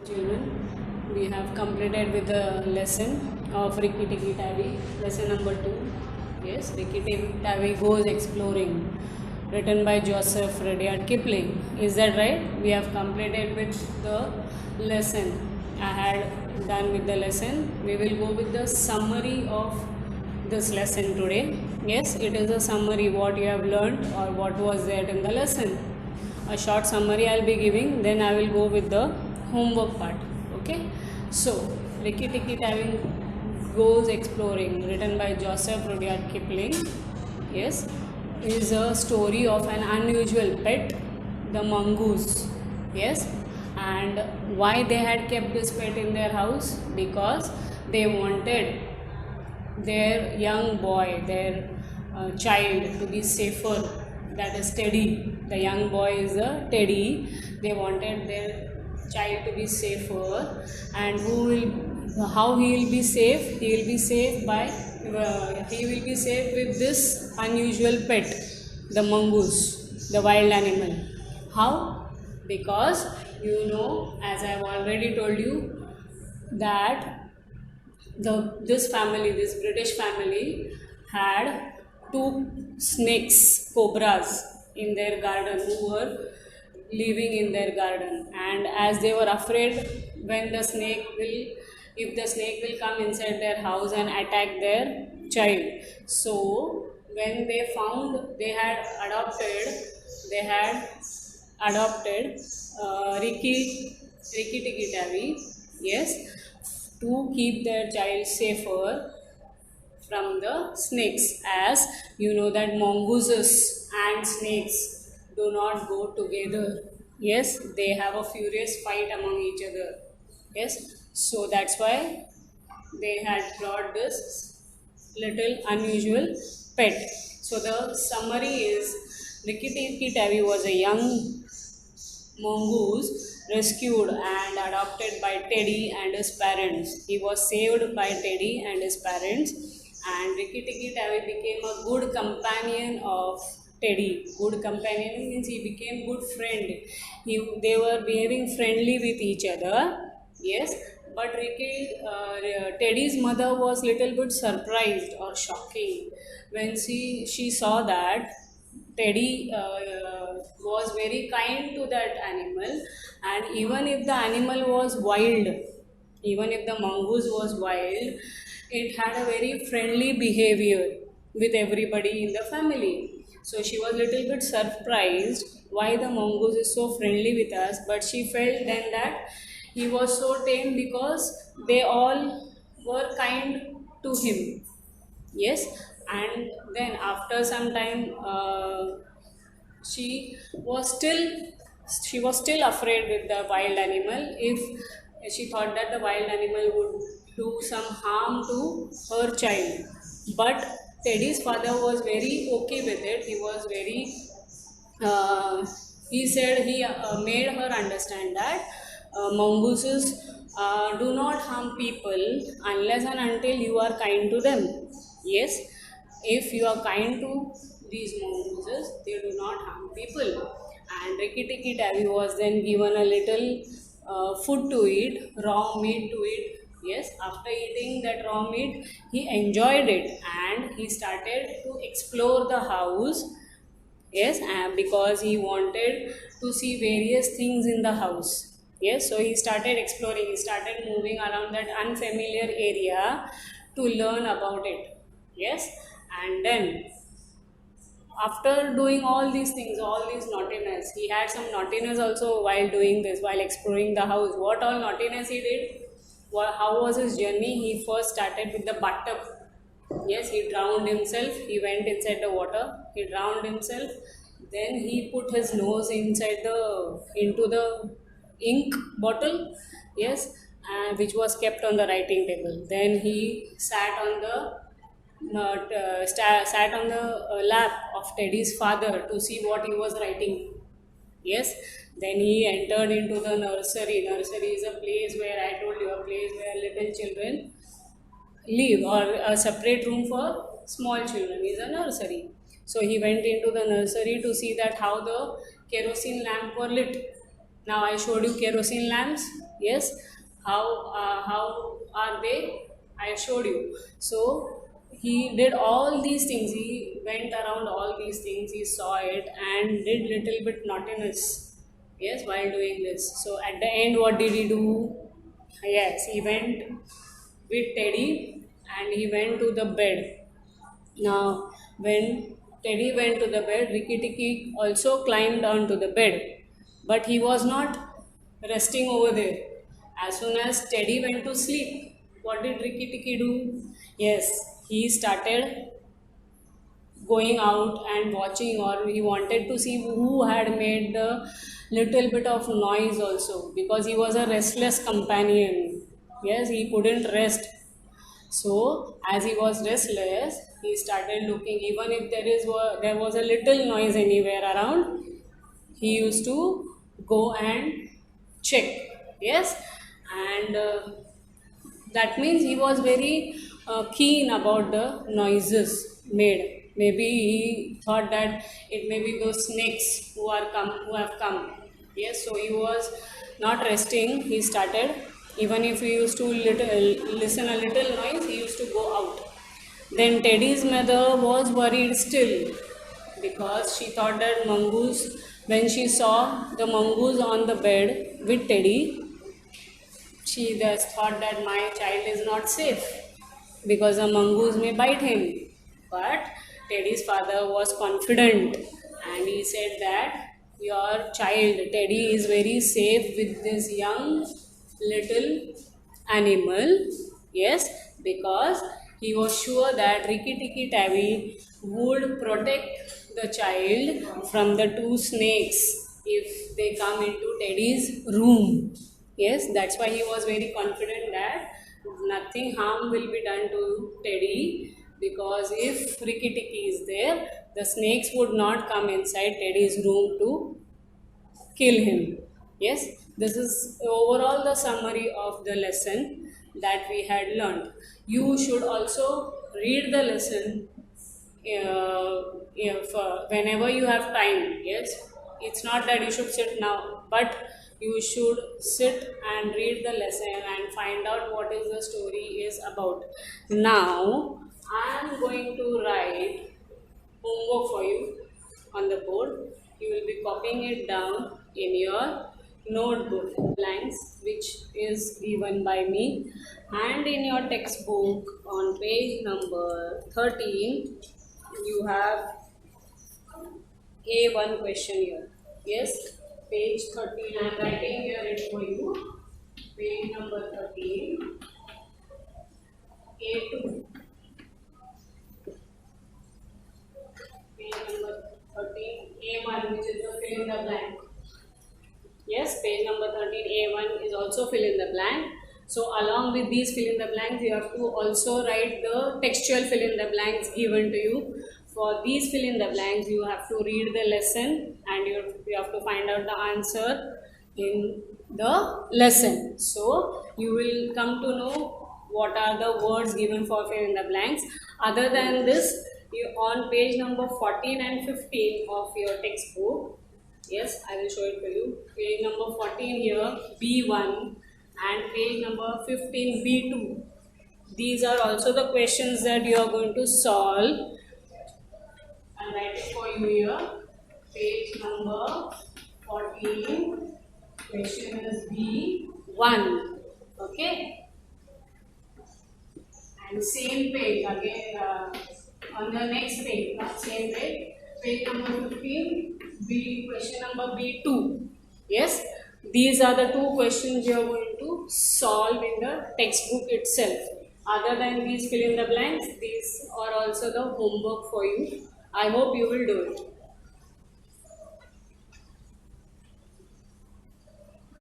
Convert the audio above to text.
Children, we have completed with the lesson of Rikki Tikki Tavi, lesson number 2. Yes, Rikki Tikki Tavi Goes Exploring, written by Joseph Rudyard Kipling. Is that right? We have completed with the lesson. I had done with the lesson. We will go with the summary of this lesson today. Yes, it is a summary what you have learned or what was there in the lesson. A short summary I'll be giving, then I will go with the homework part. Okay, so Rikki Tikki Tavi Goes Exploring, written by Joseph Rudyard Kipling, yes, is a story of an unusual pet, the mongoose. Yes, and why they had kept this pet in their house? Because they wanted their young boy, their child to be safer. That is Teddy. The young boy is a Teddy. They wanted their child to be safer, and how he will be safe? He will be safe by he will be safe with this unusual pet, the mongoose, the wild animal. How? Because as I have already told you, that this family, this British family, had two snakes, cobras, in their garden who were living in their garden, and as they were afraid when the snake will, if the snake will come inside their house and attack their child, so when they found they had adopted Rikki Tikki Tavi, yes, to keep their child safer from the snakes. As you know that mongooses and snakes do not go together. Yes, they have a furious fight among each other. Yes, so that's why they had brought this little unusual pet. So the summary is Rikki Tikki Tavi was a young mongoose rescued and adopted by Teddy and his parents. He was saved by Teddy and his parents, and Rikki Tikki Tavi became a good companion of Teddy. Good companion means he became good friend. They were behaving friendly with each other. Yes, but Teddy's mother was little bit surprised or shocking when she saw that Teddy was very kind to that animal, and even if the animal was wild, even if the mongoose was wild, it had a very friendly behavior with everybody in the family. So she was little bit surprised why the mongoose is so friendly with us, but she felt then that he was so tame because they all were kind to him. Yes, and then after some time, she was still she was still afraid with the wild animal. If she thought that the wild animal would do some harm to her child, but Teddy's father was very okay with it. He was very he said he made her understand that mongooses do not harm people unless and until you are kind to them. Yes, if you are kind to these mongooses, they do not harm people. And Rikki Tikki Tavi was then given a little food to eat, raw meat to eat. Yes, after eating that raw meat, he enjoyed it and he started to explore the house. Yes, and because he wanted to see various things in the house. Yes, so he started exploring, he started moving around that unfamiliar area to learn about it. Yes, and then after doing all these things, all these naughtiness, he had some naughtiness also while doing this, while exploring the house. What all naughtiness he did? How was his journey? He first started with the bathtub. Yes, he drowned himself. He went inside the water. He drowned himself. Then he put his nose into the ink bottle. Yes, which was kept on the writing table. Then he sat on the lap of Teddy's father to see what he was writing. Yes, then he entered into the nursery. Nursery is a place where, I told you, a place where little children live, or a separate room for small children is a nursery. So he went into the nursery to see that how the kerosene lamp were lit. Now I showed you kerosene lamps. Yes, how are they? I showed you. So he did all these things. He went around all these things. He saw it and did little bit naughtiness. Yes, while doing this. So at the end, what did he do? Yes, he went with Teddy and he went to the bed. Now, when Teddy went to the bed, Rikki Tikki also climbed onto the bed, but he was not resting over there. As soon as Teddy went to sleep, what did Rikki Tikki do? Yes, he started going out and watching, or he wanted to see who had made the little bit of noise also, because he was a restless companion. Yes, he couldn't rest, so as he was restless, he started looking. Even if there was a little noise anywhere around, he used to go and check. Yes, and that means he was very keen about the noises made. Maybe he thought that it may be those snakes who have come. Yes, so he was not resting. He started, even if he used to listen a little noise, he used to go out. Then Teddy's mother was worried still, because she thought that mongoose, when she saw the mongoose on the bed with Teddy, she just thought that my child is not safe because a mongoose may bite him. But Teddy's father was confident and he said that your child Teddy is very safe with this young little animal. Yes, because he was sure that Rikki Tikki Tavi would protect the child from the two snakes if they come into Teddy's room. Yes, that's why he was very confident that nothing harm will be done to Teddy, because if Rikki Tikki is there, the snakes would not come inside Teddy's room to kill him. Yes, this is overall the summary of the lesson that we had learned. You should also read the lesson if whenever you have time. Yes, it's not that you should sit now, but you should sit and read the lesson and find out what is the story is about. Now I am going to write homework for you on the board. You will be copying it down in your notebook blanks, which is given by me, and in your textbook on page number 13 you have A1 question here. Yes, page 13. I am writing here it for you. Page number 13, A2. Page number 13, A1, which is the fill in the blank. Yes, page number 13, A1 is also fill in the blank. So along with these fill in the blanks, you have to also write the textual fill in the blanks given to you. For these fill in the blanks, you have to read the lesson and you have to find out the answer in the lesson. So you will come to know what are the words given for fill in the blanks. Other than this, on page number 14 and 15 of your textbook, yes, I will show it to you. Page number 14 here, B1, and page number 15, B2. These are also the questions that you are going to solve. I'll write it for you here. Page number 14, question is B1. Okay? And same page again, on the next page, not same page, page number 15, question number B2. Yes, these are the two questions you are going to solve in the textbook itself. Other than these fill in the blanks, these are also the homework for you. I hope you will do it.